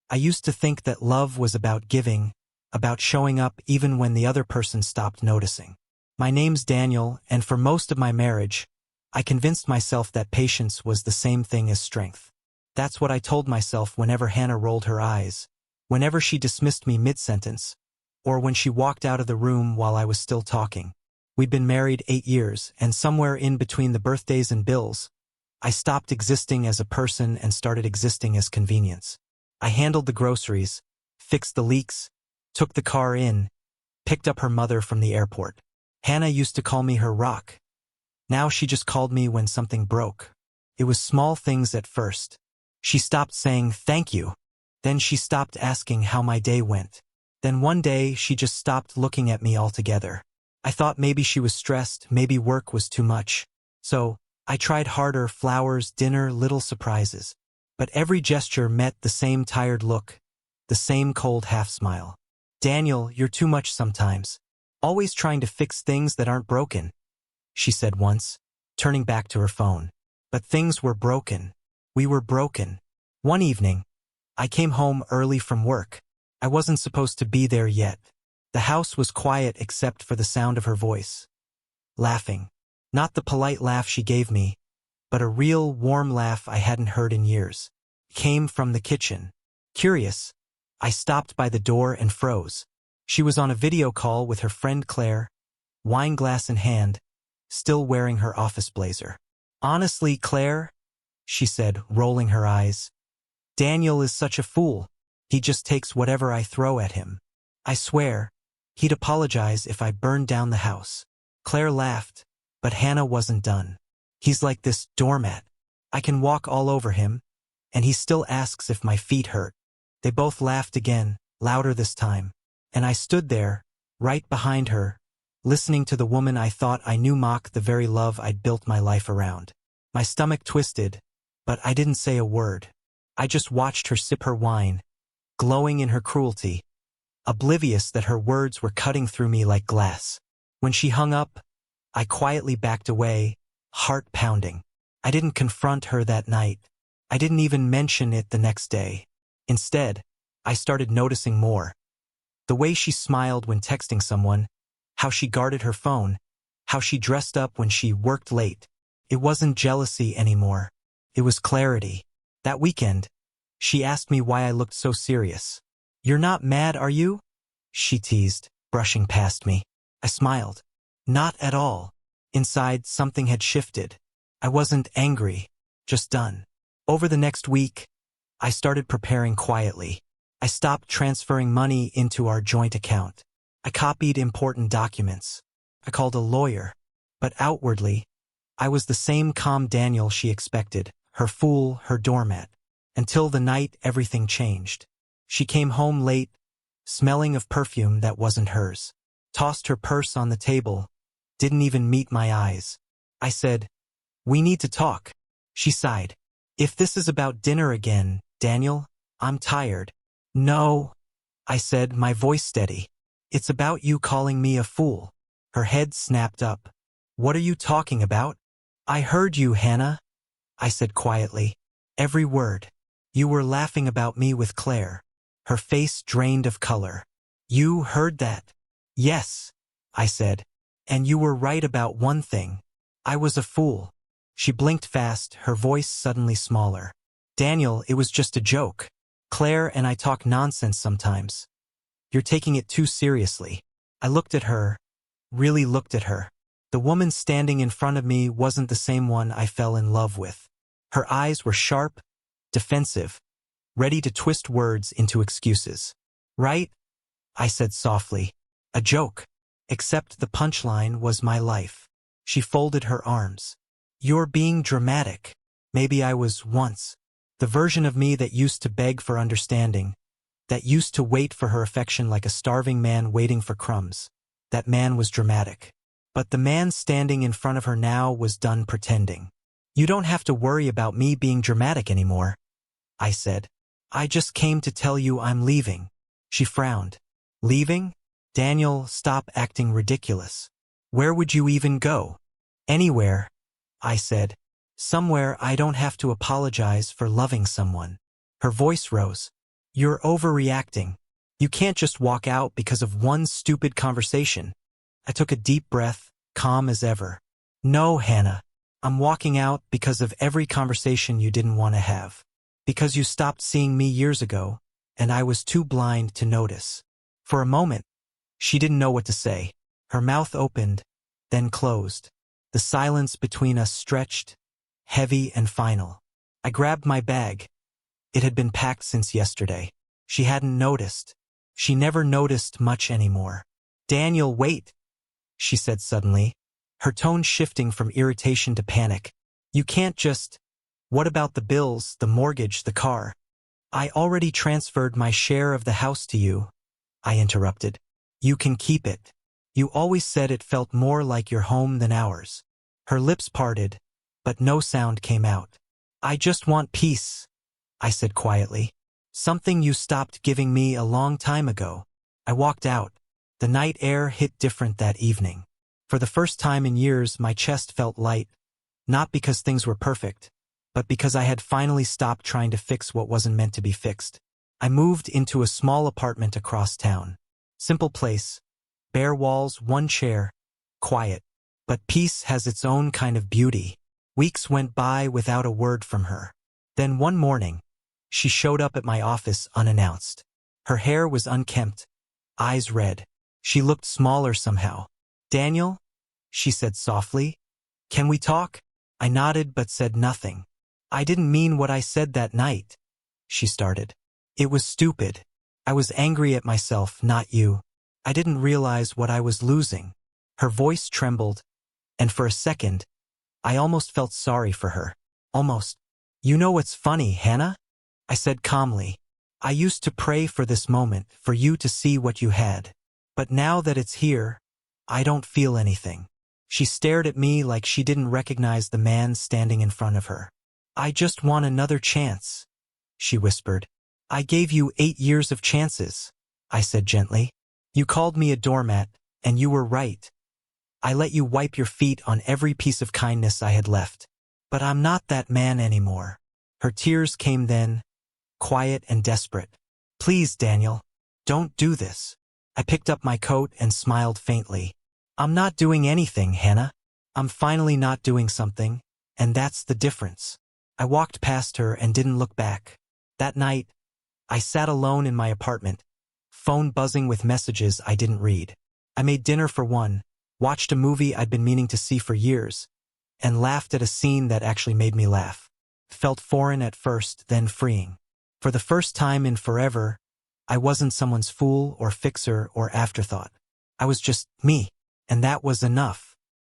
I used to think that love was about giving, about showing up even when the other person stopped noticing. My name's Daniel, and for most of my marriage, I convinced myself that patience was the same thing as strength. That's what I told myself whenever Hannah rolled her eyes, whenever she dismissed me mid-sentence, or when she walked out of the room while I was still talking. We'd been married 8 years, and somewhere in between the birthdays and bills, I stopped existing as a person and started existing as convenience. I handled the groceries, fixed the leaks, took the car in, picked up her mother from the airport. Hannah used to call me her rock. Now she just called me when something broke. It was small things at first. She stopped saying thank you. Then she stopped asking how my day went. Then one day she just stopped looking at me altogether. I thought maybe she was stressed, maybe work was too much. So I tried harder: flowers, dinner, little surprises. But every gesture met the same tired look, the same cold half-smile. "Daniel, you're too much sometimes. Always trying to fix things that aren't broken," she said once, turning back to her phone. But things were broken. We were broken. One evening, I came home early from work. I wasn't supposed to be there yet. The house was quiet except for the sound of her voice. Laughing. Not the polite laugh she gave me, but a real, warm laugh I hadn't heard in years. Came from the kitchen. Curious, I stopped by the door and froze. She was on a video call with her friend Claire, wine glass in hand, still wearing her office blazer. "Honestly, Claire," she said, rolling her eyes, "Daniel is such a fool. He just takes whatever I throw at him. I swear, he'd apologize if I burned down the house." Claire laughed, but Hannah wasn't done. "He's like this doormat. I can walk all over him, and he still asks if my feet hurt." They both laughed again, louder this time, and I stood there, right behind her, listening to the woman I thought I knew mock the very love I'd built my life around. My stomach twisted, but I didn't say a word. I just watched her sip her wine, glowing in her cruelty, oblivious that her words were cutting through me like glass. When she hung up, I quietly backed away, heart pounding. I didn't confront her that night. I didn't even mention it the next day. Instead, I started noticing more. The way she smiled when texting someone, how she guarded her phone, how she dressed up when she worked late. It wasn't jealousy anymore. It was clarity. That weekend, she asked me why I looked so serious. "You're not mad, are you?" she teased, brushing past me. I smiled. Not at all. Inside, something had shifted. I wasn't angry, just done. Over the next week, I started preparing quietly. I stopped transferring money into our joint account. I copied important documents. I called a lawyer. But outwardly, I was the same calm Daniel she expected, her fool, her doormat. Until the night everything changed. She came home late, smelling of perfume that wasn't hers. Tossed her purse on the table, didn't even meet my eyes. I said, "We need to talk." She sighed. "If this is about dinner again, Daniel, I'm tired." "No," I said, my voice steady. "It's about you calling me a fool." Her head snapped up. "What are you talking about?" "I heard you, Hannah," I said quietly. "Every word. You were laughing about me with Claire." Her face drained of color. "You heard that?" "Yes," I said. "And you were right about one thing. I was a fool." She blinked fast, her voice suddenly smaller. "Daniel, it was just a joke. Claire and I talk nonsense sometimes. You're taking it too seriously." I looked at her, really looked at her. The woman standing in front of me wasn't the same one I fell in love with. Her eyes were sharp, defensive, ready to twist words into excuses. "Right?" I said softly. "A joke. Except the punchline was my life." She folded her arms. "You're being dramatic." Maybe I was once. The version of me that used to beg for understanding, that used to wait for her affection like a starving man waiting for crumbs. That man was dramatic. But the man standing in front of her now was done pretending. "You don't have to worry about me being dramatic anymore," I said. "I just came to tell you I'm leaving." She frowned. "Leaving? Daniel, stop acting ridiculous. Where would you even go?" "Anywhere," I said. "Somewhere I don't have to apologize for loving someone." Her voice rose. You're overreacting. You can't just walk out because of one stupid conversation. I took a deep breath, calm as ever. No, Hannah. I'm walking out because of every conversation you didn't want to have. Because you stopped seeing me years ago, and I was too blind to notice. For a moment, she didn't know what to say. Her mouth opened, then closed. The silence between us stretched, heavy and final. I grabbed my bag. It had been packed since yesterday. She hadn't noticed. She never noticed much anymore. Daniel, wait, she said suddenly, her tone shifting from irritation to panic. You can't just… What about the bills, the mortgage, the car? I already transferred my share of the house to you, I interrupted. You can keep it. You always said it felt more like your home than ours. Her lips parted, but no sound came out. I just want peace, I said quietly. Something you stopped giving me a long time ago. I walked out. The night air hit different that evening. For the first time in years, my chest felt light, not because things were perfect, but because I had finally stopped trying to fix what wasn't meant to be fixed. I moved into a small apartment across town. Simple place, bare walls, one chair, quiet. But peace has its own kind of beauty. Weeks went by without a word from her. Then one morning, she showed up at my office unannounced. Her hair was unkempt, eyes red. She looked smaller somehow. Daniel, she said softly, can we talk? I nodded but said nothing. I didn't mean what I said that night, she started. It was stupid. I was angry at myself, not you. I didn't realize what I was losing. Her voice trembled, and for a second, I almost felt sorry for her. Almost. You know what's funny, Hannah? I said calmly. I used to pray for this moment, for you to see what you had. But now that it's here, I don't feel anything. She stared at me like she didn't recognize the man standing in front of her. I just want another chance, she whispered. I gave you 8 years of chances, I said gently. You called me a doormat, and you were right. I let you wipe your feet on every piece of kindness I had left. But I'm not that man anymore. Her tears came then, quiet and desperate. Please, Daniel, don't do this. I picked up my coat and smiled faintly. I'm not doing anything, Hannah. I'm finally not doing something, and that's the difference. I walked past her and didn't look back. That night, I sat alone in my apartment, phone buzzing with messages I didn't read. I made dinner for one, watched a movie I'd been meaning to see for years, and laughed at a scene that actually made me laugh. Felt foreign at first, then freeing. For the first time in forever, I wasn't someone's fool or fixer or afterthought. I was just me, and that was enough.